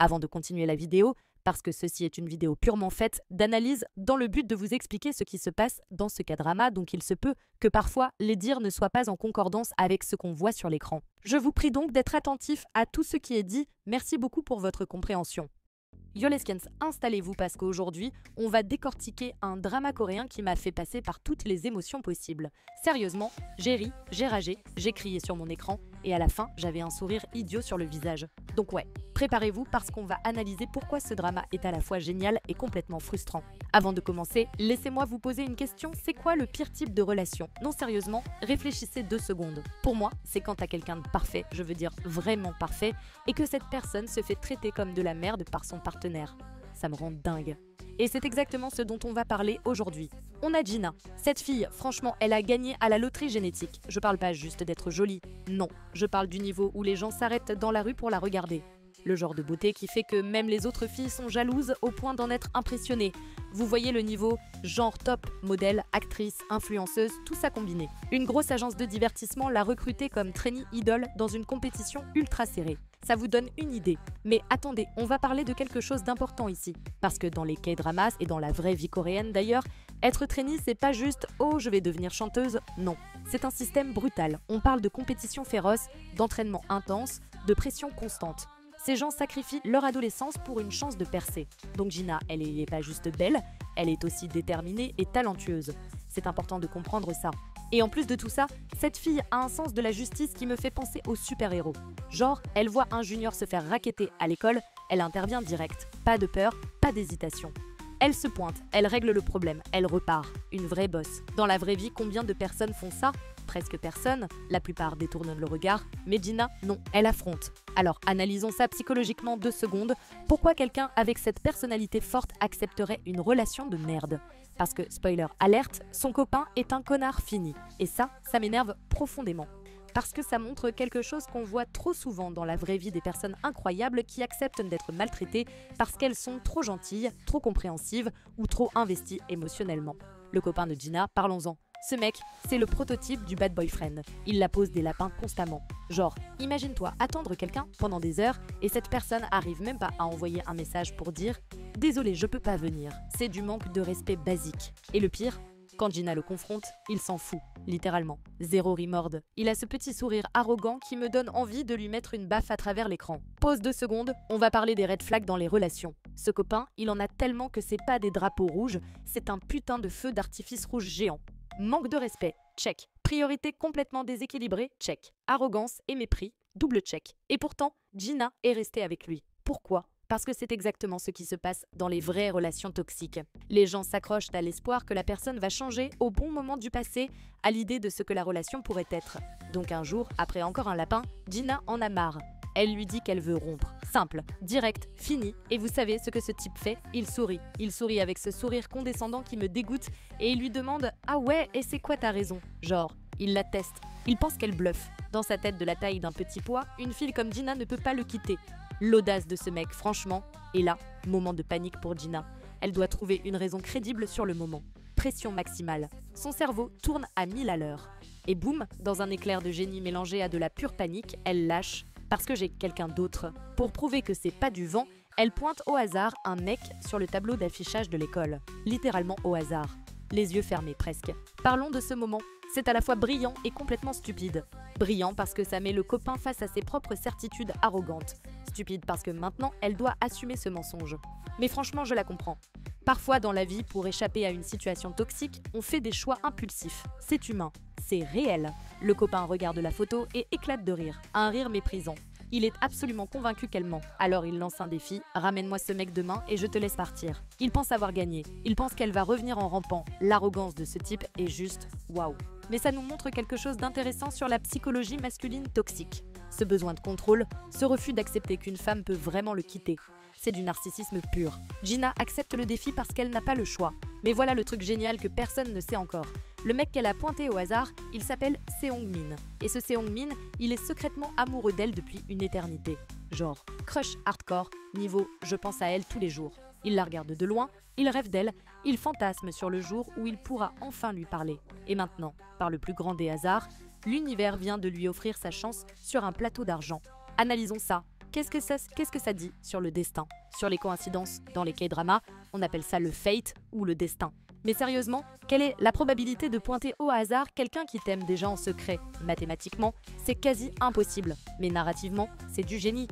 Avant de continuer la vidéo, parce que ceci est une vidéo purement faite d'analyse dans le but de vous expliquer ce qui se passe dans ce K-drama, donc il se peut que parfois les dires ne soient pas en concordance avec ce qu'on voit sur l'écran. Je vous prie donc d'être attentif à tout ce qui est dit. Merci beaucoup pour votre compréhension. Yoleskens, installez-vous parce qu'aujourd'hui, on va décortiquer un drama coréen qui m'a fait passer par toutes les émotions possibles. Sérieusement, j'ai ri, j'ai ragé, j'ai crié sur mon écran et à la fin, j'avais un sourire idiot sur le visage. Donc ouais, préparez-vous parce qu'on va analyser pourquoi ce drama est à la fois génial et complètement frustrant. Avant de commencer, laissez-moi vous poser une question, c'est quoi le pire type de relation? Non sérieusement, réfléchissez 2 secondes. Pour moi, c'est quand t'as quelqu'un de parfait, je veux dire vraiment parfait, et que cette personne se fait traiter comme de la merde par son partenaire. Ça me rend dingue. Et c'est exactement ce dont on va parler aujourd'hui. On a Gina. Cette fille, franchement, elle a gagné à la loterie génétique. Je parle pas juste d'être jolie, non. Je parle du niveau où les gens s'arrêtent dans la rue pour la regarder. Le genre de beauté qui fait que même les autres filles sont jalouses au point d'en être impressionnées. Vous voyez le niveau genre top, modèle, actrice, influenceuse, tout ça combiné. Une grosse agence de divertissement l'a recrutée comme trainee idol dans une compétition ultra serrée. Ça vous donne une idée. Mais attendez, on va parler de quelque chose d'important ici. Parce que dans les K-dramas et dans la vraie vie coréenne d'ailleurs, être trainee c'est pas juste « oh je vais devenir chanteuse », non. C'est un système brutal. On parle de compétition féroce, d'entraînement intense, de pression constante. Ces gens sacrifient leur adolescence pour une chance de percer. Donc Gina, elle n'est pas juste belle, elle est aussi déterminée et talentueuse. C'est important de comprendre ça. Et en plus de tout ça, cette fille a un sens de la justice qui me fait penser aux super-héros. Genre, elle voit un junior se faire racketter à l'école, elle intervient direct. Pas de peur, pas d'hésitation. Elle se pointe, elle règle le problème, elle repart. Une vraie bosse. Dans la vraie vie, combien de personnes font ça? Presque personne, la plupart détournent le regard, mais Gina, non, elle affronte. Alors analysons ça psychologiquement 2 secondes. Pourquoi quelqu'un avec cette personnalité forte accepterait une relation de merde? Parce que, spoiler alerte, son copain est un connard fini. Et ça m'énerve profondément. Parce que ça montre quelque chose qu'on voit trop souvent dans la vraie vie des personnes incroyables qui acceptent d'être maltraitées parce qu'elles sont trop gentilles, trop compréhensives ou trop investies émotionnellement. Le copain de Gina, parlons-en. Ce mec, c'est le prototype du bad boyfriend. Il la pose des lapins constamment. Genre, imagine-toi attendre quelqu'un pendant des heures et cette personne arrive même pas à envoyer un message pour dire « Désolé, je peux pas venir ». C'est du manque de respect basique. Et le pire, quand Gina le confronte, il s'en fout, littéralement. Zéro remorde. Il a ce petit sourire arrogant qui me donne envie de lui mettre une baffe à travers l'écran. Pause 2 secondes, on va parler des red flags dans les relations. Ce copain, il en a tellement que c'est pas des drapeaux rouges, c'est un putain de feu d'artifice rouge géant. Manque de respect, check. Priorité complètement déséquilibrée, check. Arrogance et mépris, double check. Et pourtant, Gina est restée avec lui. Pourquoi ? Parce que c'est exactement ce qui se passe dans les vraies relations toxiques. Les gens s'accrochent à l'espoir que la personne va changer au bon moment du passé, à l'idée de ce que la relation pourrait être. Donc un jour, après encore un lapin, Gina en a marre. Elle lui dit qu'elle veut rompre. Simple, direct, fini. Et vous savez ce que ce type fait? Il sourit. Il sourit avec ce sourire condescendant qui me dégoûte et il lui demande « Ah ouais, et c'est quoi ta raison ?» Genre, il la teste. Il pense qu'elle bluffe. Dans sa tête de la taille d'un petit pois, une fille comme Gina ne peut pas le quitter. L'audace de ce mec, franchement. Et là, moment de panique pour Gina. Elle doit trouver une raison crédible sur le moment. Pression maximale. Son cerveau tourne à 1000 à l'heure. Et boum, dans un éclair de génie mélangé à de la pure panique, elle lâche parce que j'ai quelqu'un d'autre. Pour prouver que c'est pas du vent, elle pointe au hasard un mec sur le tableau d'affichage de l'école. Littéralement au hasard. Les yeux fermés presque. Parlons de ce moment. C'est à la fois brillant et complètement stupide. Brillant parce que ça met le copain face à ses propres certitudes arrogantes. Stupide parce que maintenant, elle doit assumer ce mensonge. Mais franchement, je la comprends. Parfois dans la vie, pour échapper à une situation toxique, on fait des choix impulsifs. C'est humain. C'est réel. Le copain regarde la photo et éclate de rire. Un rire méprisant. Il est absolument convaincu qu'elle ment. Alors il lance un défi, ramène-moi ce mec demain et je te laisse partir. Il pense avoir gagné. Il pense qu'elle va revenir en rampant. L'arrogance de ce type est juste waouh. Mais ça nous montre quelque chose d'intéressant sur la psychologie masculine toxique. Ce besoin de contrôle, ce refus d'accepter qu'une femme peut vraiment le quitter. C'est du narcissisme pur. Gina accepte le défi parce qu'elle n'a pas le choix. Mais voilà le truc génial que personne ne sait encore. Le mec qu'elle a pointé au hasard, il s'appelle Seong-min. Et ce Seong-min, il est secrètement amoureux d'elle depuis une éternité. Genre, crush hardcore, niveau je pense à elle tous les jours. Il la regarde de loin, il rêve d'elle, il fantasme sur le jour où il pourra enfin lui parler. Et maintenant, par le plus grand des hasards, l'univers vient de lui offrir sa chance sur un plateau d'argent. Analysons ça. Qu'est-ce que ça dit sur le destin? Sur les coïncidences dans les K-dramas, on appelle ça le fate ou le destin. Mais sérieusement, quelle est la probabilité de pointer au hasard quelqu'un qui t'aime déjà en secret? Mathématiquement, c'est quasi impossible, mais narrativement, c'est du génie.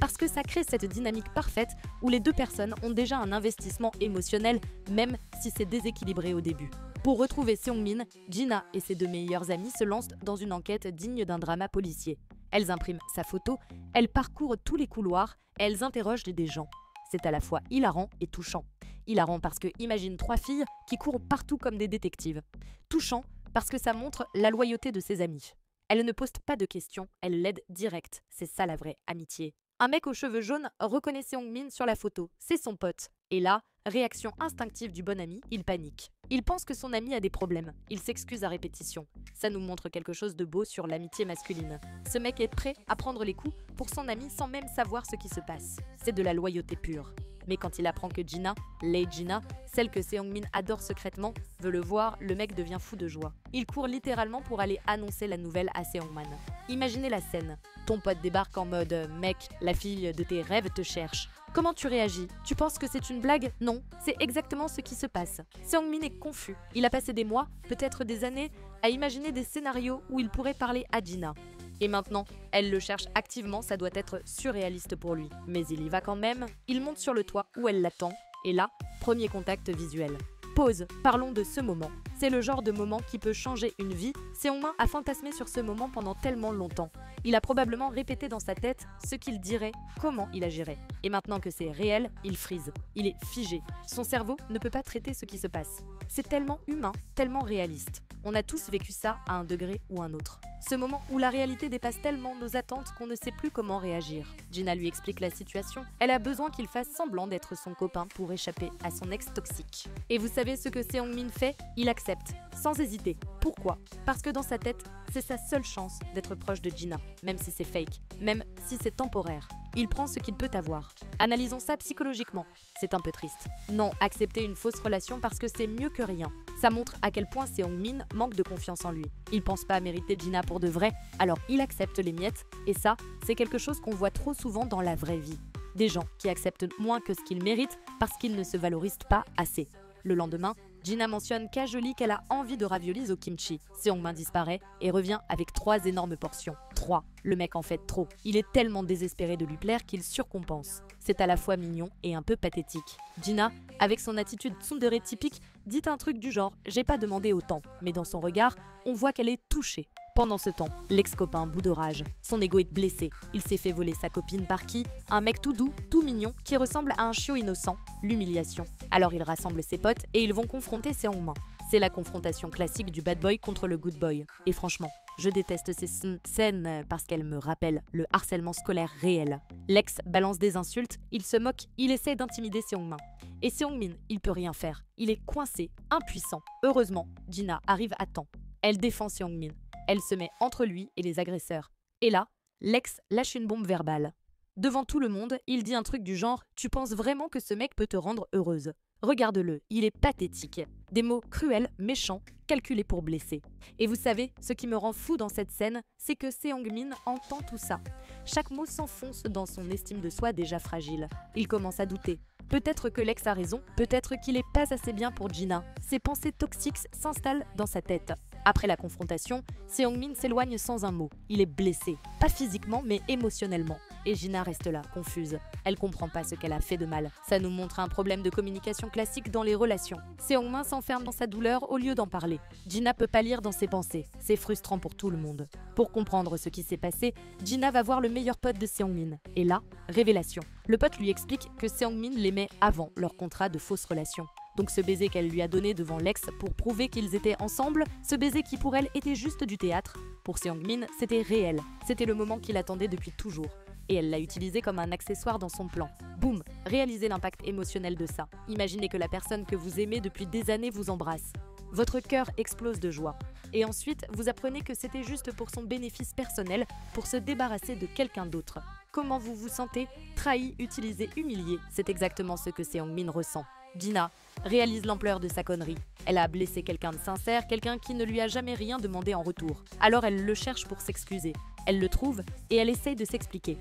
Parce que ça crée cette dynamique parfaite où les deux personnes ont déjà un investissement émotionnel, même si c'est déséquilibré au début. Pour retrouver Seong-min, Jina et ses deux meilleures amies se lancent dans une enquête digne d'un drama policier. Elles impriment sa photo, elles parcourent tous les couloirs et elles interrogent des gens. C'est à la fois hilarant et touchant. Hilarant parce que imagine 3 filles qui courent partout comme des détectives. Touchant parce que ça montre la loyauté de ses amies. Elle ne pose pas de questions, elle l'aide direct. C'est ça la vraie amitié. Un mec aux cheveux jaunes reconnaît Seong-min sur la photo. C'est son pote. Et là, réaction instinctive du bon ami, il panique. Il pense que son ami a des problèmes. Il s'excuse à répétition. Ça nous montre quelque chose de beau sur l'amitié masculine. Ce mec est prêt à prendre les coups pour son ami sans même savoir ce qui se passe. C'est de la loyauté pure. Mais quand il apprend que Jina, Lei Jina, celle que Seong-min adore secrètement, veut le voir, le mec devient fou de joie. Il court littéralement pour aller annoncer la nouvelle à Seong-man. Imaginez la scène. Ton pote débarque en mode « Mec, la fille de tes rêves te cherche ». Comment tu réagis? Tu penses que c'est une blague? Non, c'est exactement ce qui se passe. Seong-min est confus. Il a passé des mois, peut-être des années, à imaginer des scénarios où il pourrait parler à Jina. Et maintenant, elle le cherche activement, ça doit être surréaliste pour lui. Mais il y va quand même, il monte sur le toit où elle l'attend, et là, premier contact visuel. Pause, parlons de ce moment. C'est le genre de moment qui peut changer une vie. Seong-min a fantasmé sur ce moment pendant tellement longtemps. Il a probablement répété dans sa tête ce qu'il dirait, comment il agirait. Et maintenant que c'est réel, il frise. Il est figé. Son cerveau ne peut pas traiter ce qui se passe. C'est tellement humain, tellement réaliste. On a tous vécu ça à un degré ou un autre. Ce moment où la réalité dépasse tellement nos attentes qu'on ne sait plus comment réagir. Jina lui explique la situation. Elle a besoin qu'il fasse semblant d'être son copain pour échapper à son ex toxique. Et vous savez ce que Seong-min fait? Il accepte, sans hésiter. Pourquoi? Parce que dans sa tête, c'est sa seule chance d'être proche de Jina, même si c'est fake, même si c'est temporaire. Il prend ce qu'il peut avoir. Analysons ça psychologiquement. C'est un peu triste. Non, accepter une fausse relation parce que c'est mieux que rien. Ça montre à quel point Seong-min manque de confiance en lui. Il pense pas mériter Jina pour de vrai, alors il accepte les miettes, et ça, c'est quelque chose qu'on voit trop souvent dans la vraie vie. Des gens qui acceptent moins que ce qu'ils méritent parce qu'ils ne se valorisent pas assez. Le lendemain, Jina mentionne qu'à Jolie qu'elle a envie de raviolis au kimchi. Seong-min disparaît et revient avec 3 énormes portions. 3. Le mec en fait trop. Il est tellement désespéré de lui plaire qu'il surcompense. C'est à la fois mignon et un peu pathétique. Jina, avec son attitude tsundere typique, dit un truc du genre « j'ai pas demandé autant », mais dans son regard, on voit qu'elle est touchée. Pendant ce temps, l'ex-copain bout de rage. Son ego est blessé. Il s'est fait voler sa copine par qui? Un mec tout doux, tout mignon, qui ressemble à un chiot innocent. L'humiliation. Alors il rassemble ses potes et ils vont confronter Seong-min. C'est la confrontation classique du bad boy contre le good boy. Et franchement, je déteste ces scènes parce qu'elles me rappellent le harcèlement scolaire réel. L'ex balance des insultes, il se moque, il essaie d'intimider Seong-min. Et Seong-min, il peut rien faire. Il est coincé, impuissant. Heureusement, Jina arrive à temps. Elle défend Seong-min. Elle se met entre lui et les agresseurs. Et là, l'ex lâche une bombe verbale. Devant tout le monde, il dit un truc du genre « Tu penses vraiment que ce mec peut te rendre heureuse ?» Regarde-le, il est pathétique. Des mots cruels, méchants, calculés pour blesser. Et vous savez, ce qui me rend fou dans cette scène, c'est que Seong-min entend tout ça. Chaque mot s'enfonce dans son estime de soi déjà fragile. Il commence à douter. Peut-être que l'ex a raison, peut-être qu'il n'est pas assez bien pour Jina. Ses pensées toxiques s'installent dans sa tête. Après la confrontation, Seong-min s'éloigne sans un mot. Il est blessé, pas physiquement mais émotionnellement. Et Jina reste là, confuse. Elle comprend pas ce qu'elle a fait de mal. Ça nous montre un problème de communication classique dans les relations. Seong-min s'enferme dans sa douleur au lieu d'en parler. Jina peut pas lire dans ses pensées. C'est frustrant pour tout le monde. Pour comprendre ce qui s'est passé, Jina va voir le meilleur pote de Seong-min. Et là, révélation. Le pote lui explique que Seong-min l'aimait avant leur contrat de fausse relation. Donc ce baiser qu'elle lui a donné devant l'ex pour prouver qu'ils étaient ensemble, ce baiser qui pour elle était juste du théâtre, pour Seong-min, c'était réel. C'était le moment qu'il attendait depuis toujours. Et elle l'a utilisé comme un accessoire dans son plan. Boum, réalisez l'impact émotionnel de ça. Imaginez que la personne que vous aimez depuis des années vous embrasse. Votre cœur explose de joie. Et ensuite, vous apprenez que c'était juste pour son bénéfice personnel, pour se débarrasser de quelqu'un d'autre. Comment vous vous sentez? Trahi, utilisé, humilié. C'est exactement ce que Seong-min ressent. Jina réalise l'ampleur de sa connerie. Elle a blessé quelqu'un de sincère, quelqu'un qui ne lui a jamais rien demandé en retour. Alors elle le cherche pour s'excuser. Elle le trouve et elle essaye de s'expliquer.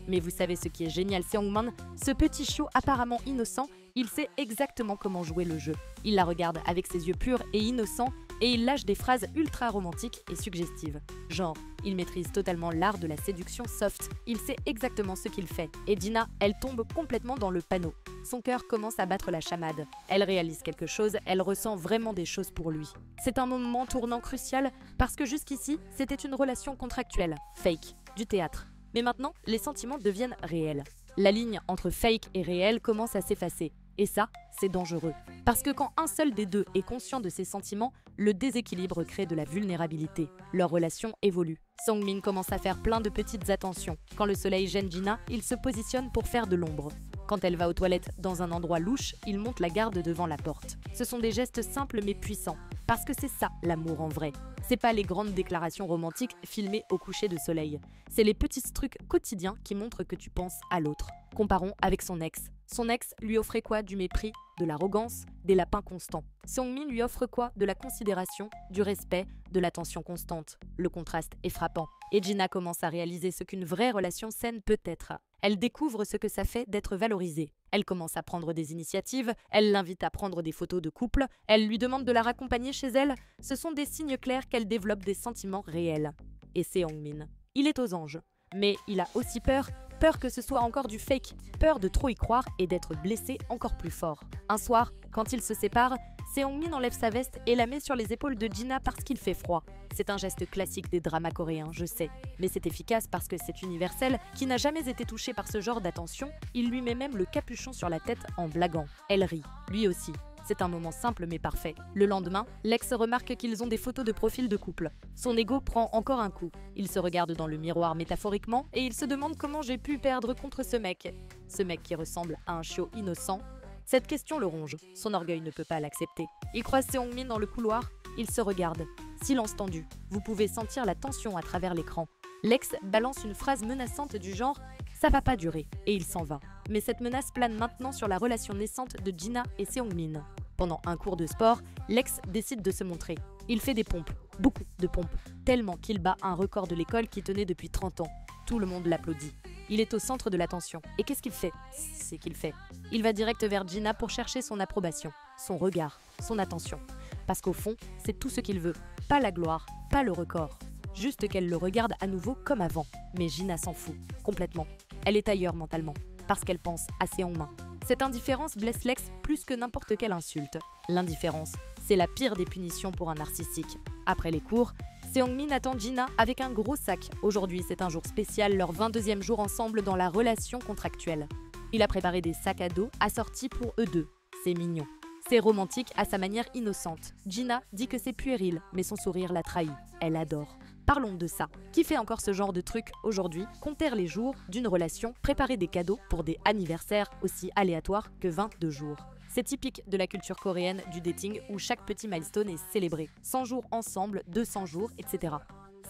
Mais vous savez ce qui est génial, Seongmin, ce petit chiot apparemment innocent, il sait exactement comment jouer le jeu. Il la regarde avec ses yeux purs et innocents et il lâche des phrases ultra romantiques et suggestives. Genre, il maîtrise totalement l'art de la séduction soft. Il sait exactement ce qu'il fait. Et Jina, elle tombe complètement dans le panneau. Son cœur commence à battre la chamade. Elle réalise quelque chose, elle ressent vraiment des choses pour lui. C'est un moment tournant crucial parce que jusqu'ici, c'était une relation contractuelle, fake, du théâtre. Mais maintenant, les sentiments deviennent réels. La ligne entre fake et réel commence à s'effacer. Et ça, c'est dangereux. Parce que quand un seul des deux est conscient de ses sentiments, le déséquilibre crée de la vulnérabilité. Leur relation évolue. Seongmin commence à faire plein de petites attentions. Quand le soleil gêne Jina, il se positionne pour faire de l'ombre. Quand elle va aux toilettes dans un endroit louche, il monte la garde devant la porte. Ce sont des gestes simples mais puissants. Parce que c'est ça l'amour en vrai. C'est pas les grandes déclarations romantiques filmées au coucher de soleil. C'est les petits trucs quotidiens qui montrent que tu penses à l'autre. Comparons avec son ex. Son ex lui offrait quoi? Du mépris, de l'arrogance, des lapins constants. Seongmin lui offre quoi? De la considération, du respect, de l'attention constante. Le contraste est frappant. Et Jina commence à réaliser ce qu'une vraie relation saine peut être. Elle découvre ce que ça fait d'être valorisée. Elle commence à prendre des initiatives, elle l'invite à prendre des photos de couple, elle lui demande de la raccompagner chez elle. Ce sont des signes clairs qu'elle développe des sentiments réels. Et Seongmin, il est aux anges. Mais il a aussi peur que ce soit encore du fake, peur de trop y croire et d'être blessé encore plus fort. Un soir, quand ils se séparent, Seongmin enlève sa veste et la met sur les épaules de Jina parce qu'il fait froid. C'est un geste classique des dramas coréens, je sais, mais c'est efficace parce que c'est universel, qui n'a jamais été touché par ce genre d'attention, il lui met même le capuchon sur la tête en blaguant. Elle rit, lui aussi. C'est un moment simple mais parfait. Le lendemain, l'ex remarque qu'ils ont des photos de profil de couple. Son ego prend encore un coup. Il se regarde dans le miroir métaphoriquement et il se demande comment j'ai pu perdre contre ce mec. Ce mec qui ressemble à un chiot innocent. Cette question le ronge. Son orgueil ne peut pas l'accepter. Il croise Seongmin dans le couloir. Ils se regardent. Silence tendu. Vous pouvez sentir la tension à travers l'écran. L'ex balance une phrase menaçante du genre « ça va pas durer » et il s'en va. Mais cette menace plane maintenant sur la relation naissante de Jina et Seongmin. Pendant un cours de sport, l'ex décide de se montrer. Il fait des pompes, beaucoup de pompes, tellement qu'il bat un record de l'école qui tenait depuis 30 ans. Tout le monde l'applaudit. Il est au centre de l'attention. Et qu'est-ce qu'il fait? C'est qu'il fait. Il va direct vers Jina pour chercher son approbation, son regard, son attention. Parce qu'au fond, c'est tout ce qu'il veut. Pas la gloire, pas le record. Juste qu'elle le regarde à nouveau comme avant. Mais Jina s'en fout, complètement. Elle est ailleurs mentalement, parce qu'elle pense à Seongmin. Cette indifférence blesse l'ex plus que n'importe quelle insulte. L'indifférence, c'est la pire des punitions pour un narcissique. Après les cours, Seongmin attend Jina avec un gros sac. Aujourd'hui, c'est un jour spécial, leur 22e jour ensemble dans la relation contractuelle. Il a préparé des sacs à dos assortis pour eux deux. C'est mignon. C'est romantique à sa manière innocente. Jina dit que c'est puéril, mais son sourire la trahit. Elle adore. Parlons de ça. Qui fait encore ce genre de truc aujourd'hui? Compter les jours d'une relation, préparer des cadeaux pour des anniversaires aussi aléatoires que 22 jours. C'est typique de la culture coréenne du dating où chaque petit milestone est célébré. 100 jours ensemble, 200 jours, etc.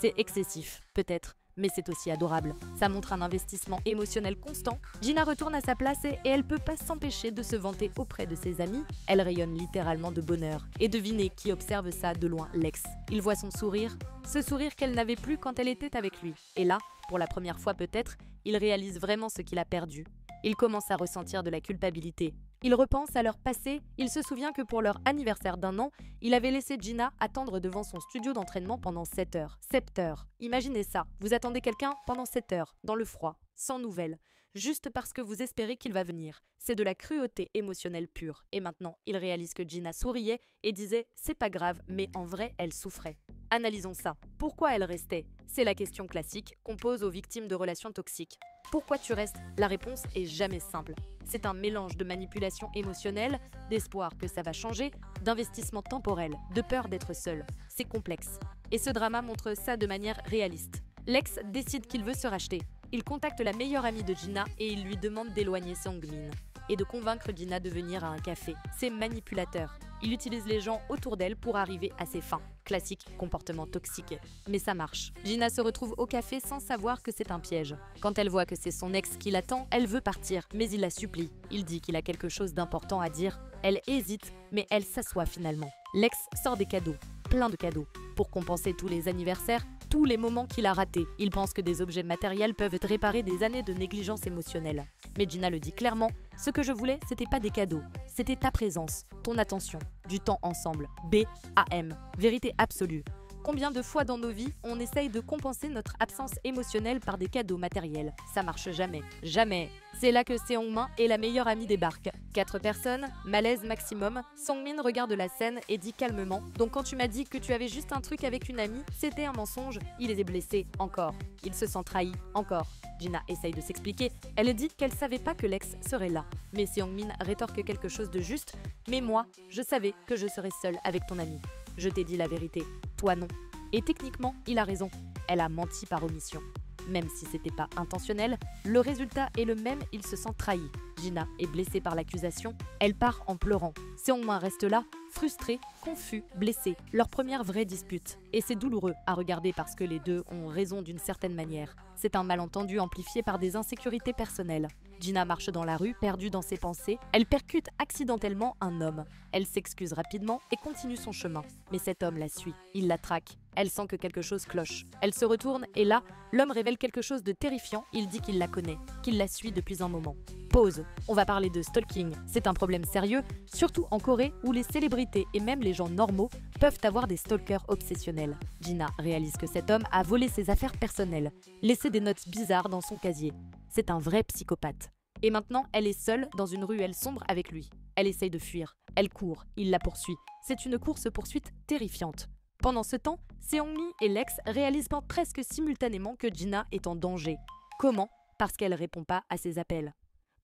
C'est excessif, peut-être, mais c'est aussi adorable. Ça montre un investissement émotionnel constant. Jina retourne à sa place et elle peut pas s'empêcher de se vanter auprès de ses amis. Elle rayonne littéralement de bonheur. Et devinez qui observe ça de loin, l'ex. Il voit son sourire, ce sourire qu'elle n'avait plus quand elle était avec lui. Et là, pour la première fois peut-être, il réalise vraiment ce qu'il a perdu. Il commence à ressentir de la culpabilité. Il repense à leur passé, il se souvient que pour leur anniversaire d'1 an, il avait laissé Jina attendre devant son studio d'entraînement pendant 7 heures. 7 heures. Imaginez ça, vous attendez quelqu'un pendant 7 heures, dans le froid, sans nouvelles, juste parce que vous espérez qu'il va venir. C'est de la cruauté émotionnelle pure. Et maintenant, il réalise que Jina souriait et disait « c'est pas grave », mais en vrai, elle souffrait. Analysons ça. Pourquoi elle restait? C'est la question classique qu'on pose aux victimes de relations toxiques. Pourquoi tu restes? La réponse est jamais simple. C'est un mélange de manipulation émotionnelle, d'espoir que ça va changer, d'investissement temporel, de peur d'être seul. C'est complexe. Et ce drama montre ça de manière réaliste. L'ex décide qu'il veut se racheter. Il contacte la meilleure amie de Jina et il lui demande d'éloigner Seongmin et de convaincre Jina de venir à un café. C'est manipulateur. Il utilise les gens autour d'elle pour arriver à ses fins. Classique comportement toxique. Mais ça marche. Jina se retrouve au café sans savoir que c'est un piège. Quand elle voit que c'est son ex qui l'attend, elle veut partir, mais il la supplie. Il dit qu'il a quelque chose d'important à dire. Elle hésite, mais elle s'assoit finalement. L'ex sort des cadeaux, plein de cadeaux. Pour compenser tous les anniversaires, tous les moments qu'il a ratés. Il pense que des objets matériels peuvent réparer des années de négligence émotionnelle. Mais Gina le dit clairement, ce que je voulais, c'était pas des cadeaux, c'était ta présence, ton attention, du temps ensemble. BAM, vérité absolue. Combien de fois dans nos vies, on essaye de compenser notre absence émotionnelle par des cadeaux matériels? Ça marche jamais. Jamais. C'est là que Seong-min et la meilleure amie débarquent. 4 personnes, malaise maximum. Song-min regarde la scène et dit calmement « Donc quand tu m'as dit que tu avais juste un truc avec une amie, c'était un mensonge. Il est blessé, encore. Il se sent trahi, encore. » Gina essaye de s'expliquer. Elle dit qu'elle savait pas que l'ex serait là. Mais Seong-min rétorque quelque chose de juste « Mais moi, je savais que je serais seule avec ton amie. Je t'ai dit la vérité. Toi non. » Et techniquement, il a raison. Elle a menti par omission. Même si c'était pas intentionnel, le résultat est le même, il se sent trahi. Gina est blessée par l'accusation, elle part en pleurant. Seong-min reste là, frustré, confus, blessé. Leur première vraie dispute. Et c'est douloureux à regarder parce que les deux ont raison d'une certaine manière. C'est un malentendu amplifié par des insécurités personnelles. Gina marche dans la rue, perdue dans ses pensées. Elle percute accidentellement un homme. Elle s'excuse rapidement et continue son chemin. Mais cet homme la suit. Il la traque. Elle sent que quelque chose cloche. Elle se retourne et là, l'homme révèle quelque chose de terrifiant. Il dit qu'il la connaît, qu'il la suit depuis un moment. Pause. On va parler de stalking. C'est un problème sérieux, surtout en Corée où les célébrités et même les gens normaux peuvent avoir des stalkers obsessionnels. Gina réalise que cet homme a volé ses affaires personnelles, laissé des notes bizarres dans son casier. C'est un vrai psychopathe. Et maintenant, elle est seule dans une ruelle sombre avec lui. Elle essaye de fuir. Elle court. Il la poursuit. C'est une course-poursuite terrifiante. Pendant ce temps, Seong-mi et l'ex réalisent presque simultanément que Gina est en danger. Comment? Parce qu'elle ne répond pas à ses appels.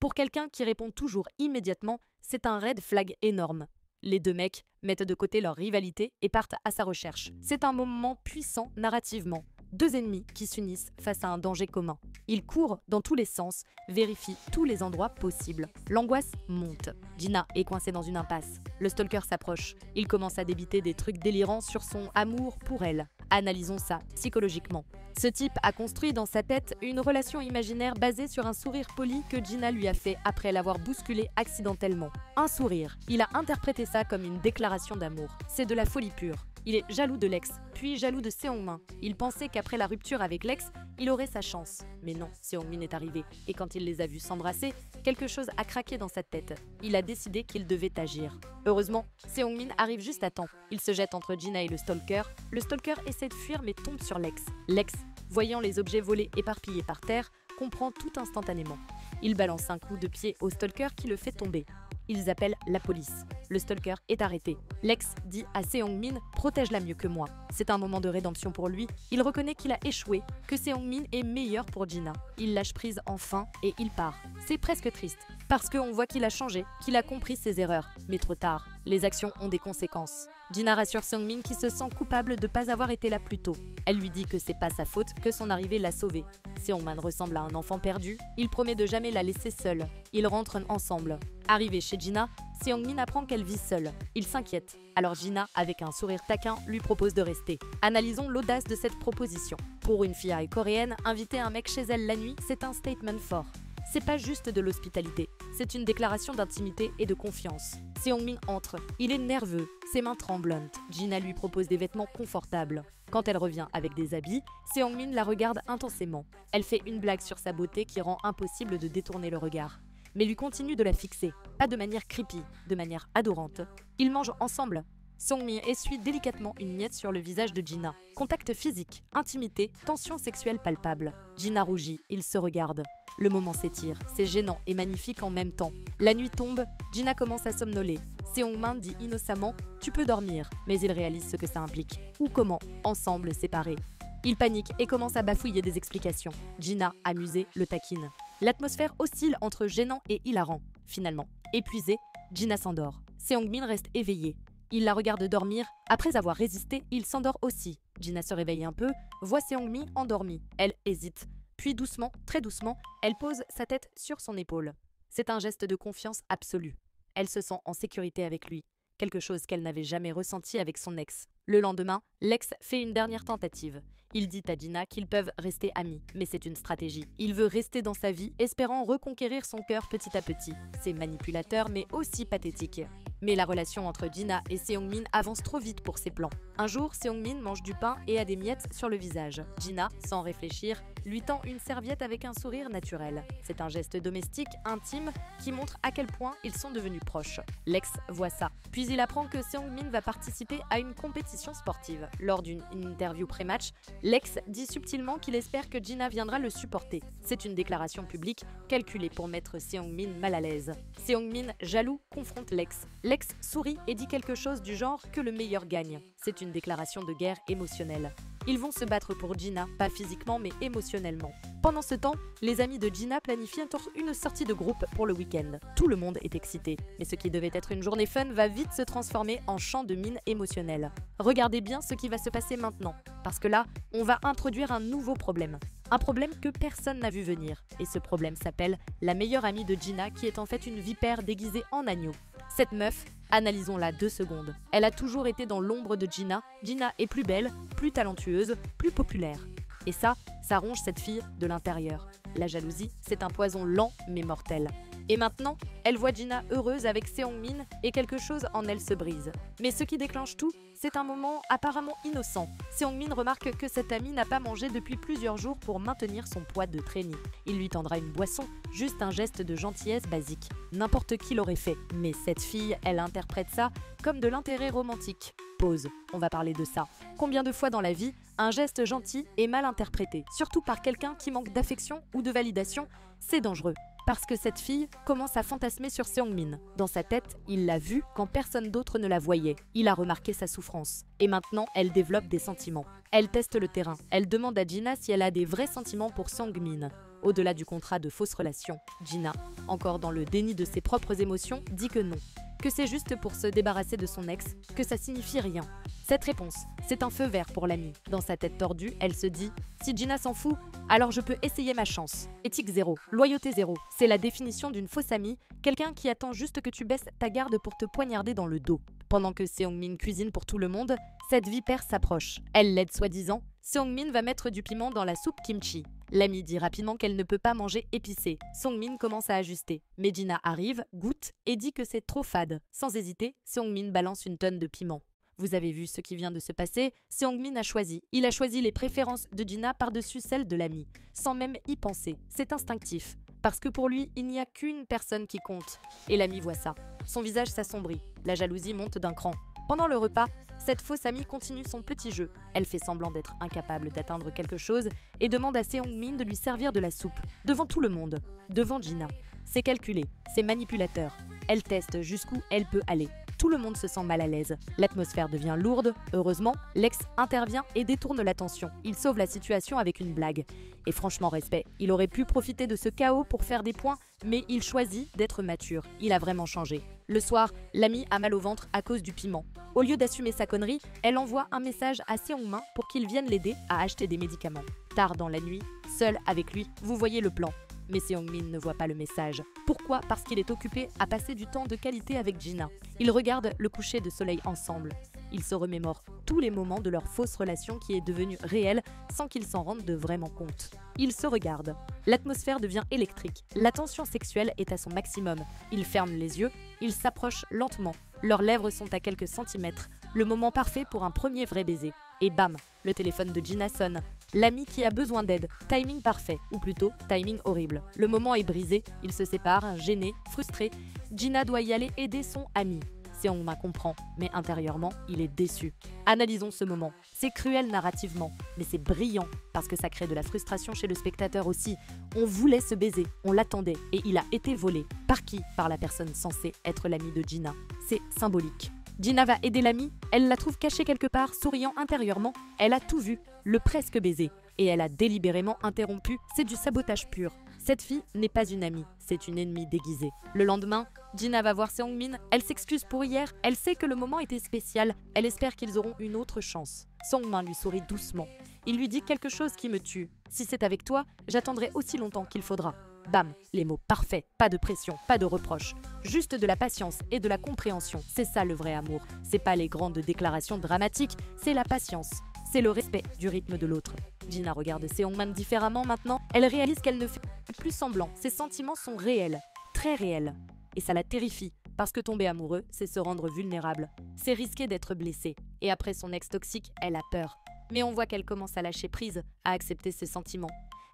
Pour quelqu'un qui répond toujours immédiatement, c'est un red flag énorme. Les deux mecs mettent de côté leur rivalité et partent à sa recherche. C'est un moment puissant narrativement. Deux ennemis qui s'unissent face à un danger commun. Ils courent dans tous les sens, vérifient tous les endroits possibles. L'angoisse monte. Gina est coincée dans une impasse. Le stalker s'approche. Il commence à débiter des trucs délirants sur son amour pour elle. Analysons ça psychologiquement. Ce type a construit dans sa tête une relation imaginaire basée sur un sourire poli que Gina lui a fait après l'avoir bousculé accidentellement. Un sourire. Il a interprété ça comme une déclaration d'amour. C'est de la folie pure. Il est jaloux de l'ex, puis jaloux de Seong-min. Il pensait qu'après la rupture avec l'ex, il aurait sa chance. Mais non, Seong-min est arrivé. Et quand il les a vus s'embrasser, quelque chose a craqué dans sa tête. Il a décidé qu'il devait agir. Heureusement, Seong-min arrive juste à temps. Il se jette entre Gina et le stalker. Le stalker essaie de fuir mais tombe sur l'ex. L'ex, voyant les objets volés éparpillés par terre, comprend tout instantanément. Il balance un coup de pied au stalker qui le fait tomber. Ils appellent la police. Le stalker est arrêté. L'ex dit à Seong-min « Protège-la mieux que moi ». C'est un moment de rédemption pour lui. Il reconnaît qu'il a échoué, que Seong-min est meilleur pour Gina. Il lâche prise enfin et il part. C'est presque triste, parce qu'on voit qu'il a changé, qu'il a compris ses erreurs. Mais trop tard, les actions ont des conséquences. Gina rassure Seong-min qui se sent coupable de ne pas avoir été là plus tôt. Elle lui dit que c'est pas sa faute, que son arrivée l'a sauvée. Seong-min ressemble à un enfant perdu. Il promet de jamais la laisser seule. Ils rentrent ensemble. Arrivé chez Gina, Seong-min apprend qu'elle vit seule. Il s'inquiète. Alors Gina, avec un sourire taquin, lui propose de rester. Analysons l'audace de cette proposition. Pour une fille coréenne, inviter un mec chez elle la nuit, c'est un statement fort. C'est pas juste de l'hospitalité, c'est une déclaration d'intimité et de confiance. Seong-min entre, il est nerveux, ses mains tremblantes. Gina lui propose des vêtements confortables. Quand elle revient avec des habits, Seong-min la regarde intensément. Elle fait une blague sur sa beauté qui rend impossible de détourner le regard. Mais lui continue de la fixer, pas de manière creepy, de manière adorante. Ils mangent ensemble. Seong-min essuie délicatement une miette sur le visage de Gina. Contact physique, intimité, tension sexuelle palpable. Gina rougit, ils se regardent. Le moment s'étire, c'est gênant et magnifique en même temps. La nuit tombe, Gina commence à somnoler. Seong-min dit innocemment « Tu peux dormir », mais il réalise ce que ça implique. Ou comment, ensemble, séparés. Il panique et commence à bafouiller des explications. Gina, amusée, le taquine. L'atmosphère oscille entre gênant et hilarant. Finalement, épuisée, Gina s'endort. Seong-min reste éveillé. Il la regarde dormir. Après avoir résisté, il s'endort aussi. Gina se réveille un peu, voit Seong-min endormie. Elle hésite. Puis doucement, très doucement, elle pose sa tête sur son épaule. C'est un geste de confiance absolue. Elle se sent en sécurité avec lui, quelque chose qu'elle n'avait jamais ressenti avec son ex. Le lendemain, l'ex fait une dernière tentative. Il dit à Gina qu'ils peuvent rester amis, mais c'est une stratégie. Il veut rester dans sa vie, espérant reconquérir son cœur petit à petit. C'est manipulateur, mais aussi pathétique. Mais la relation entre Jina et Seong-min avance trop vite pour ses plans. Un jour, Seong-min mange du pain et a des miettes sur le visage. Jina, sans réfléchir, lui tend une serviette avec un sourire naturel. C'est un geste domestique, intime, qui montre à quel point ils sont devenus proches. Lex voit ça. Puis il apprend que Seong-min va participer à une compétition sportive. Lors d'une interview pré-match, Lex dit subtilement qu'il espère que Jina viendra le supporter. C'est une déclaration publique calculée pour mettre Seong-min mal à l'aise. Seong-min, jaloux, confronte Lex. Lex sourit et dit quelque chose du genre que le meilleur gagne. C'est une déclaration de guerre émotionnelle. Ils vont se battre pour Jina, pas physiquement mais émotionnellement. Pendant ce temps, les amis de Jina planifient une sortie de groupe pour le week-end. Tout le monde est excité, mais ce qui devait être une journée fun va vite se transformer en champ de mine émotionnel. Regardez bien ce qui va se passer maintenant, parce que là, on va introduire un nouveau problème. Un problème que personne n'a vu venir. Et ce problème s'appelle la meilleure amie de Jina qui est en fait une vipère déguisée en agneau. Cette meuf, analysons-la 2 secondes. Elle a toujours été dans l'ombre de Jina. Jina est plus belle, plus talentueuse, plus populaire. Et ça ronge cette fille de l'intérieur. La jalousie, c'est un poison lent mais mortel. Et maintenant, elle voit Jina heureuse avec Seong-min et quelque chose en elle se brise. Mais ce qui déclenche tout, c'est un moment apparemment innocent. Seong-min remarque que cette amie n'a pas mangé depuis plusieurs jours pour maintenir son poids de traînée. Il lui tendra une boisson, juste un geste de gentillesse basique. N'importe qui l'aurait fait. Mais cette fille, elle interprète ça comme de l'intérêt romantique. Pause, on va parler de ça. Combien de fois dans la vie, un geste gentil est mal interprété, surtout par quelqu'un qui manque d'affection ou de validation, c'est dangereux. Parce que cette fille commence à fantasmer sur Seong-min. Dans sa tête, il l'a vue quand personne d'autre ne la voyait. Il a remarqué sa souffrance. Et maintenant, elle développe des sentiments. Elle teste le terrain. Elle demande à Jina si elle a des vrais sentiments pour Seong-min. Au-delà du contrat de fausse relation, Jina, encore dans le déni de ses propres émotions, dit que non. Que c'est juste pour se débarrasser de son ex, que ça signifie rien. Cette réponse, c'est un feu vert pour l'amie. Dans sa tête tordue, elle se dit « Si Jina s'en fout, alors je peux essayer ma chance. » Éthique zéro, loyauté zéro, c'est la définition d'une fausse amie, quelqu'un qui attend juste que tu baisses ta garde pour te poignarder dans le dos. Pendant que Seong-min cuisine pour tout le monde, cette vipère s'approche. Elle l'aide soi-disant. Seong-min va mettre du piment dans la soupe kimchi. L'amie dit rapidement qu'elle ne peut pas manger épicé. Seong-min commence à ajuster. Mais Jina arrive, goûte et dit que c'est trop fade. Sans hésiter, Seong-min balance une tonne de piment. Vous avez vu ce qui vient de se passer, Seong-min a choisi. Il a choisi les préférences de Jina par-dessus celles de l'amie, sans même y penser. C'est instinctif. Parce que pour lui, il n'y a qu'une personne qui compte. Et l'ami voit ça. Son visage s'assombrit. La jalousie monte d'un cran. Pendant le repas, cette fausse amie continue son petit jeu. Elle fait semblant d'être incapable d'atteindre quelque chose et demande à Seong-min de lui servir de la soupe. Devant tout le monde. Devant Jina. C'est calculé. C'est manipulateur. Elle teste jusqu'où elle peut aller. Tout le monde se sent mal à l'aise. L'atmosphère devient lourde. Heureusement, Lex intervient et détourne l'attention. Il sauve la situation avec une blague. Et franchement, respect. Il aurait pu profiter de ce chaos pour faire des points, mais il choisit d'être mature. Il a vraiment changé. Le soir, l'amie a mal au ventre à cause du piment. Au lieu d'assumer sa connerie, elle envoie un message à Seong-min pour qu'il vienne l'aider à acheter des médicaments. Tard dans la nuit, seule avec lui, vous voyez le plan. Mais Seong-min ne voit pas le message. Pourquoi ? Parce qu'il est occupé à passer du temps de qualité avec Jina. Ils regardent le coucher de soleil ensemble. Ils se remémorent tous les moments de leur fausse relation qui est devenue réelle sans qu'ils s'en rendent de vraiment compte. Ils se regardent. L'atmosphère devient électrique. La tension sexuelle est à son maximum. Ils ferment les yeux. Ils s'approchent lentement. Leurs lèvres sont à quelques centimètres. Le moment parfait pour un premier vrai baiser. Et bam, le téléphone de Jina sonne. L'ami qui a besoin d'aide. Timing parfait, ou plutôt timing horrible. Le moment est brisé, ils se séparent, gênés, frustrés. Jina doit y aller aider son ami. Seong-min comprend, mais intérieurement, il est déçu. Analysons ce moment. C'est cruel narrativement, mais c'est brillant, parce que ça crée de la frustration chez le spectateur aussi. On voulait se baiser, on l'attendait, et il a été volé. Par qui ? Par la personne censée être l'ami de Jina. C'est symbolique. Jina va aider l'amie, elle la trouve cachée quelque part, souriant intérieurement. Elle a tout vu, le presque baiser. Et elle a délibérément interrompu, c'est du sabotage pur. Cette fille n'est pas une amie, c'est une ennemie déguisée. Le lendemain, Jina va voir Seong-min, elle s'excuse pour hier, elle sait que le moment était spécial, elle espère qu'ils auront une autre chance. Seong-min lui sourit doucement. Il lui dit quelque chose qui me tue. Si c'est avec toi, j'attendrai aussi longtemps qu'il faudra. Bam, les mots parfaits, pas de pression, pas de reproche, juste de la patience et de la compréhension. C'est ça le vrai amour. C'est pas les grandes déclarations dramatiques, c'est la patience. C'est le respect du rythme de l'autre. Jina regarde Seong-min différemment maintenant. Elle réalise qu'elle ne fait plus semblant. Ses sentiments sont réels, très réels. Et ça la terrifie, Parce que tomber amoureux, c'est se rendre vulnérable. C'est risquer d'être blessé. Et après son ex toxique, elle a peur. Mais on voit qu'elle commence à lâcher prise, à accepter ses sentiments.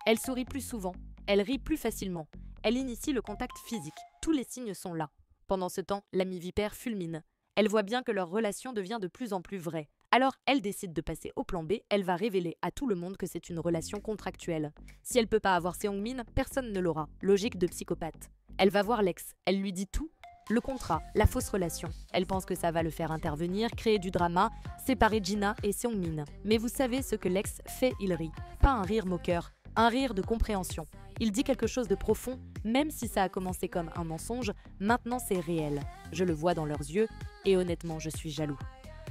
Elle sourit plus souvent, elle rit plus facilement. Elle initie le contact physique. Tous les signes sont là. Pendant ce temps, l'amie vipère fulmine. Elle voit bien que leur relation devient de plus en plus vraie. Alors, elle décide de passer au plan B, elle va révéler à tout le monde que c'est une relation contractuelle. Si elle peut pas avoir Seong-min, personne ne l'aura. Logique de psychopathe. Elle va voir l'ex, elle lui dit tout. Le contrat, la fausse relation. Elle pense que ça va le faire intervenir, créer du drama, séparer Jina et Seong-min. Mais vous savez ce que l'ex fait, il rit. Pas un rire moqueur, un rire de compréhension. Il dit quelque chose de profond, même si ça a commencé comme un mensonge, maintenant c'est réel. Je le vois dans leurs yeux, et honnêtement je suis jaloux.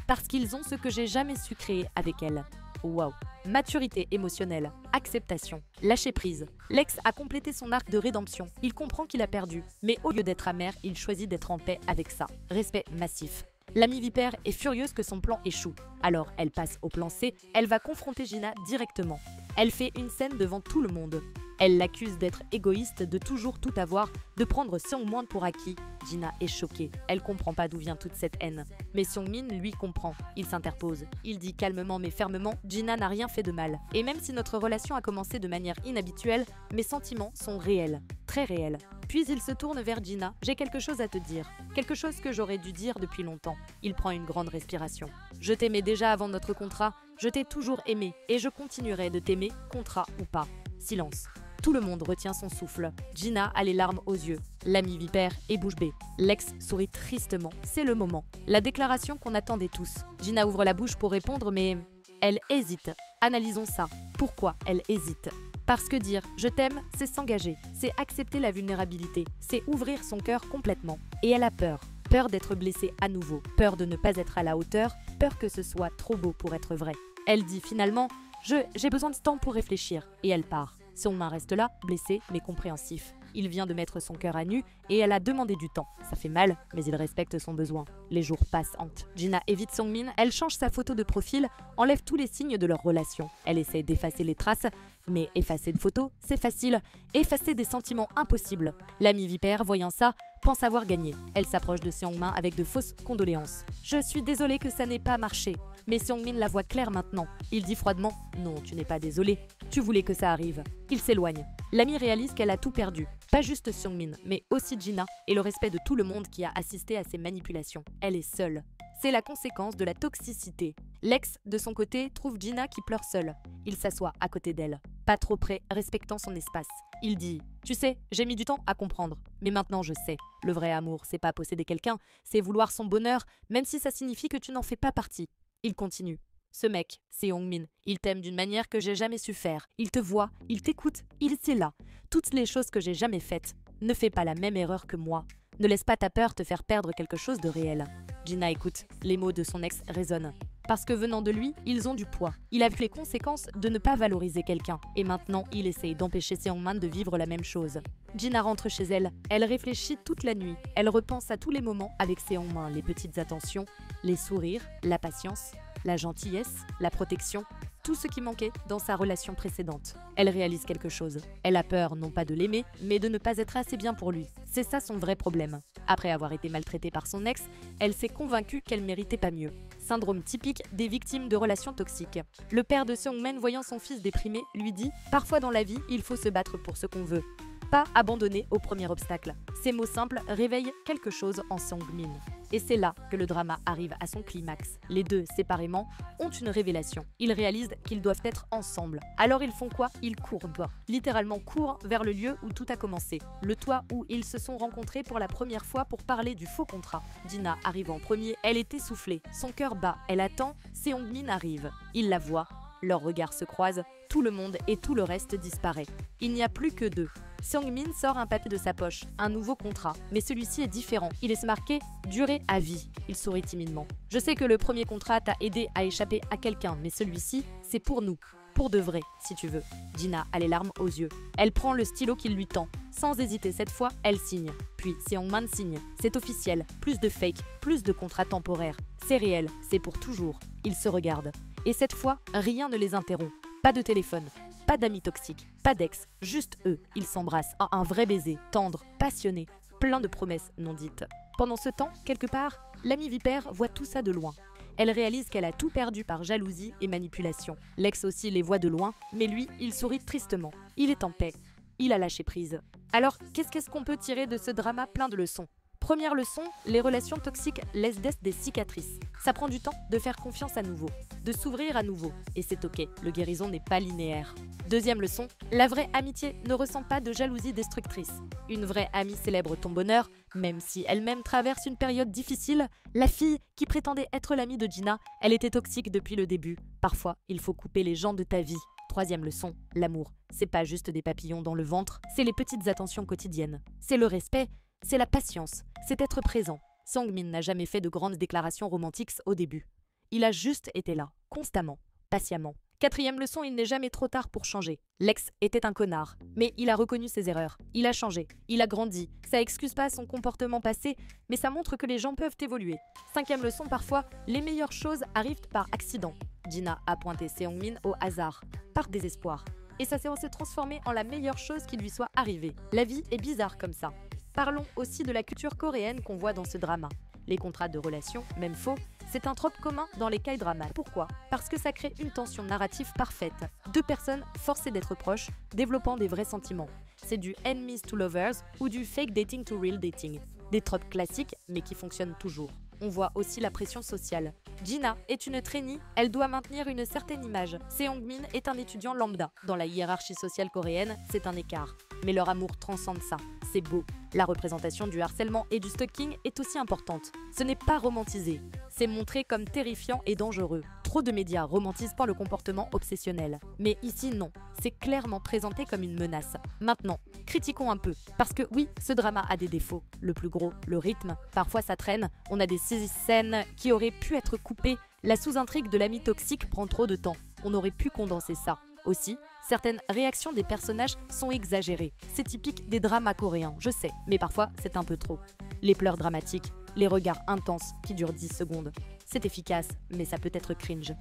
Parce qu'ils ont ce que j'ai jamais su créer avec elle. Waouh! Maturité émotionnelle, acceptation, lâcher prise. L'ex a complété son arc de rédemption. Il comprend qu'il a perdu, mais au lieu d'être amer, il choisit d'être en paix avec ça. Respect massif. L'amie vipère est furieuse que son plan échoue. Alors elle passe au plan C, elle va confronter Jina directement. Elle fait une scène devant tout le monde. Elle l'accuse d'être égoïste, de toujours tout avoir, de prendre Seong-min pour acquis. Jina est choquée. Elle comprend pas d'où vient toute cette haine. Mais Seong-min, lui, comprend. Il s'interpose. Il dit calmement mais fermement, Jina n'a rien fait de mal. Et même si notre relation a commencé de manière inhabituelle, mes sentiments sont réels. Très réels. Puis il se tourne vers Jina. J'ai quelque chose à te dire. Quelque chose que j'aurais dû dire depuis longtemps. Il prend une grande respiration. Je t'aimais déjà avant notre contrat. Je t'ai toujours aimé. Et je continuerai de t'aimer, contrat ou pas. Silence. Tout le monde retient son souffle. Jina a les larmes aux yeux. L'amie vipère est bouche bée. L'ex sourit tristement. C'est le moment. La déclaration qu'on attendait tous. Jina ouvre la bouche pour répondre, mais elle hésite. Analysons ça. Pourquoi elle hésite? Parce que dire « je t'aime », c'est s'engager. C'est accepter la vulnérabilité. C'est ouvrir son cœur complètement. Et elle a peur. Peur d'être blessée à nouveau. Peur de ne pas être à la hauteur. Peur que ce soit trop beau pour être vrai. Elle dit finalement « j'ai besoin de temps pour réfléchir ». Et elle part. Seong-min reste là, blessé mais compréhensif. Il vient de mettre son cœur à nu et elle a demandé du temps. Ça fait mal, mais il respecte son besoin. Les jours passent hantent. Jina évite Seong-min, elle change sa photo de profil, enlève tous les signes de leur relation. Elle essaie d'effacer les traces, mais effacer une photo, c'est facile. Effacer des sentiments impossibles. L'amie vipère, voyant ça, pense avoir gagné. Elle s'approche de Seong-min avec de fausses condoléances. « Je suis désolée que ça n'ait pas marché. » Mais Seong-min la voit claire maintenant. Il dit froidement « Non, tu n'es pas désolé. Tu voulais que ça arrive. » Il s'éloigne. L'amie réalise qu'elle a tout perdu. Pas juste Seong-min, mais aussi Jina et le respect de tout le monde qui a assisté à ces manipulations. Elle est seule. C'est la conséquence de la toxicité. L'ex, de son côté, trouve Jina qui pleure seule. Il s'assoit à côté d'elle. Pas trop près, respectant son espace. Il dit « Tu sais, j'ai mis du temps à comprendre. Mais maintenant je sais. Le vrai amour, c'est pas posséder quelqu'un, c'est vouloir son bonheur, même si ça signifie que tu n'en fais pas partie. » Il continue. Ce mec, c'est Seong-min. Il t'aime d'une manière que j'ai jamais su faire. Il te voit, il t'écoute, il est là. Toutes les choses que j'ai jamais faites. Ne fais pas la même erreur que moi. Ne laisse pas ta peur te faire perdre quelque chose de réel. Jina écoute. Les mots de son ex résonnent. Parce que venant de lui, ils ont du poids. Il a vu les conséquences de ne pas valoriser quelqu'un. Et maintenant, il essaye d'empêcher Seong-min de vivre la même chose. Jina rentre chez elle. Elle réfléchit toute la nuit. Elle repense à tous les moments avec Seong-min, les petites attentions, les sourires, la patience, la gentillesse, la protection, tout ce qui manquait dans sa relation précédente. Elle réalise quelque chose. Elle a peur non pas de l'aimer, mais de ne pas être assez bien pour lui. C'est ça son vrai problème. Après avoir été maltraitée par son ex, elle s'est convaincue qu'elle méritait pas mieux. Syndrome typique des victimes de relations toxiques. Le père de Seong-min, voyant son fils déprimé, lui dit « Parfois dans la vie, il faut se battre pour ce qu'on veut. Pas abandonner au premier obstacle. » Ces mots simples réveillent quelque chose en Seong-min. Et c'est là que le drama arrive à son climax. Les deux, séparément, ont une révélation. Ils réalisent qu'ils doivent être ensemble. Alors ils font quoi? Ils courent, littéralement courent vers le lieu où tout a commencé. Le toit où ils se sont rencontrés pour la première fois pour parler du faux contrat. Jina arrive en premier, elle est essoufflée. Son cœur bat, elle attend, Seong-min arrive. Il la voit, leurs regards se croisent, tout le monde et tout le reste disparaît. Il n'y a plus que deux. Seong-min sort un papier de sa poche, un nouveau contrat, mais celui-ci est différent. Il est marqué « Durée à vie ». Il sourit timidement. « Je sais que le premier contrat t'a aidé à échapper à quelqu'un, mais celui-ci, c'est pour nous. Pour de vrai, si tu veux. » Jina a les larmes aux yeux. Elle prend le stylo qu'il lui tend. Sans hésiter cette fois, elle signe. Puis Seong-min signe. C'est officiel. Plus de fake, plus de contrats temporaires. C'est réel, c'est pour toujours. Ils se regardent. Et cette fois, rien ne les interrompt. Pas de téléphone. Pas d'amis toxiques, pas d'ex, juste eux. Ils s'embrassent. Un vrai baiser, tendre, passionné, plein de promesses non dites. Pendant ce temps, quelque part, l'amie vipère voit tout ça de loin. Elle réalise qu'elle a tout perdu par jalousie et manipulation. Lex aussi les voit de loin, mais lui, il sourit tristement. Il est en paix. Il a lâché prise. Alors, qu'est-ce qu'on peut tirer de ce drama plein de leçons ? Première leçon, les relations toxiques laissent des cicatrices. Ça prend du temps de faire confiance à nouveau, de s'ouvrir à nouveau. Et c'est ok, le guérison n'est pas linéaire. Deuxième leçon, la vraie amitié ne ressent pas de jalousie destructrice. Une vraie amie célèbre ton bonheur, même si elle-même traverse une période difficile. La fille qui prétendait être l'amie de Gina, elle était toxique depuis le début. Parfois, il faut couper les gens de ta vie. Troisième leçon, l'amour. C'est pas juste des papillons dans le ventre, c'est les petites attentions quotidiennes. C'est le respect, c'est la patience, c'est être présent. Sang-min n'a jamais fait de grandes déclarations romantiques au début. Il a juste été là, constamment, patiemment. Quatrième leçon, il n'est jamais trop tard pour changer. Lex était un connard, mais il a reconnu ses erreurs. Il a changé, il a grandi. Ça excuse pas son comportement passé, mais ça montre que les gens peuvent évoluer. Cinquième leçon, parfois, les meilleures choses arrivent par accident. Gina a pointé Seong-min au hasard, par désespoir. Et ça s'est transformé en la meilleure chose qui lui soit arrivée. La vie est bizarre comme ça. Parlons aussi de la culture coréenne qu'on voit dans ce drama. Les contrats de relation, même faux, c'est un trope commun dans les K-dramas. Pourquoi ? Parce que ça crée une tension narrative parfaite. Deux personnes forcées d'être proches, développant des vrais sentiments. C'est du enemies to lovers ou du fake dating to real dating. Des tropes classiques, mais qui fonctionnent toujours. On voit aussi la pression sociale. Gina est une trainee, elle doit maintenir une certaine image. Seong-min est un étudiant lambda. Dans la hiérarchie sociale coréenne, c'est un écart. Mais leur amour transcende ça. C'est beau. La représentation du harcèlement et du stalking est aussi importante. Ce n'est pas romantisé. C'est montré comme terrifiant et dangereux. Trop de médias romantisent par le comportement obsessionnel. Mais ici, non. C'est clairement présenté comme une menace. Maintenant, critiquons un peu. Parce que oui, ce drama a des défauts. Le plus gros, le rythme. Parfois ça traîne. On a des scènes qui auraient pu être coupées. La sous-intrigue de l'ami toxique prend trop de temps. On aurait pu condenser ça. Aussi, certaines réactions des personnages sont exagérées. C'est typique des dramas coréens, je sais, mais parfois c'est un peu trop. Les pleurs dramatiques, les regards intenses qui durent 10 secondes. C'est efficace, mais ça peut être cringe.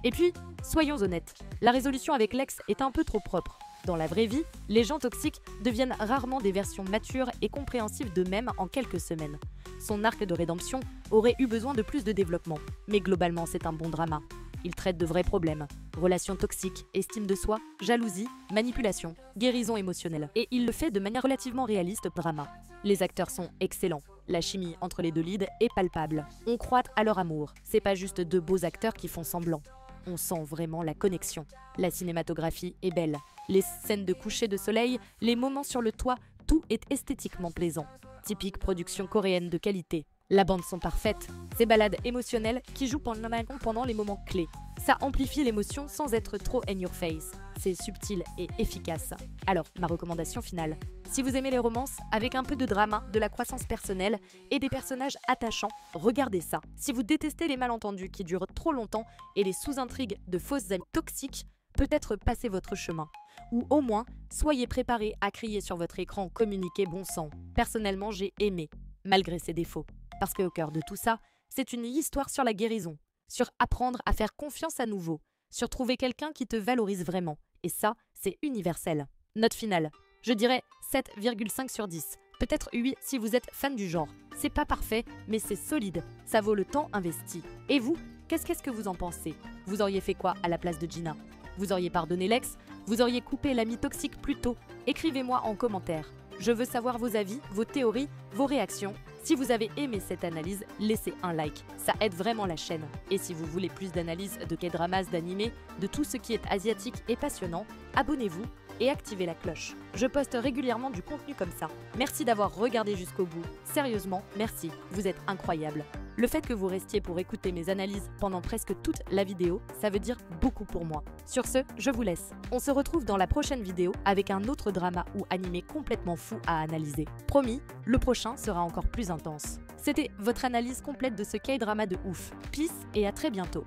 Et puis, soyons honnêtes, la résolution avec Lex est un peu trop propre. Dans la vraie vie, les gens toxiques deviennent rarement des versions matures et compréhensives d'eux-mêmes en quelques semaines. Son arc de rédemption aurait eu besoin de plus de développement, mais globalement c'est un bon drama. Il traite de vrais problèmes, relations toxiques, estime de soi, jalousie, manipulation, guérison émotionnelle. Et il le fait de manière relativement réaliste drama. Les acteurs sont excellents, la chimie entre les deux leads est palpable. On croit à leur amour, c'est pas juste deux beaux acteurs qui font semblant. On sent vraiment la connexion. La cinématographie est belle. Les scènes de coucher de soleil, les moments sur le toit, tout est esthétiquement plaisant. Typique production coréenne de qualité. La bande son parfaite, ces balades émotionnelles qui jouent pendant les moments clés. Ça amplifie l'émotion sans être trop in your face. C'est subtil et efficace. Alors, ma recommandation finale. Si vous aimez les romances, avec un peu de drama, de la croissance personnelle et des personnages attachants, regardez ça. Si vous détestez les malentendus qui durent trop longtemps et les sous-intrigues de fausses amies toxiques, peut-être passez votre chemin. Ou au moins, soyez préparés à crier sur votre écran, communiquer bon sang. Personnellement, j'ai aimé, malgré ses défauts. Parce qu'au cœur de tout ça, c'est une histoire sur la guérison, sur apprendre à faire confiance à nouveau, sur trouver quelqu'un qui te valorise vraiment. Et ça, c'est universel. Note finale, je dirais 7,5 sur 10. Peut-être 8 si vous êtes fan du genre. C'est pas parfait, mais c'est solide. Ça vaut le temps investi. Et vous, qu'est-ce que vous en pensez ? Vous auriez fait quoi à la place de Gina ? Vous auriez pardonné Lex ? Vous auriez coupé l'ami toxique plus tôt ? Écrivez-moi en commentaire. Je veux savoir vos avis, vos théories, vos réactions. Si vous avez aimé cette analyse, laissez un like, ça aide vraiment la chaîne. Et si vous voulez plus d'analyses de K-dramas, d'animés, de tout ce qui est asiatique et passionnant, abonnez-vous et activez la cloche. Je poste régulièrement du contenu comme ça. Merci d'avoir regardé jusqu'au bout. Sérieusement, merci, vous êtes incroyables. Le fait que vous restiez pour écouter mes analyses pendant presque toute la vidéo, ça veut dire beaucoup pour moi. Sur ce, je vous laisse. On se retrouve dans la prochaine vidéo avec un autre drama ou animé complètement fou à analyser. Promis, le prochain sera encore plus intense. C'était votre analyse complète de ce K-drama de ouf. Peace et à très bientôt.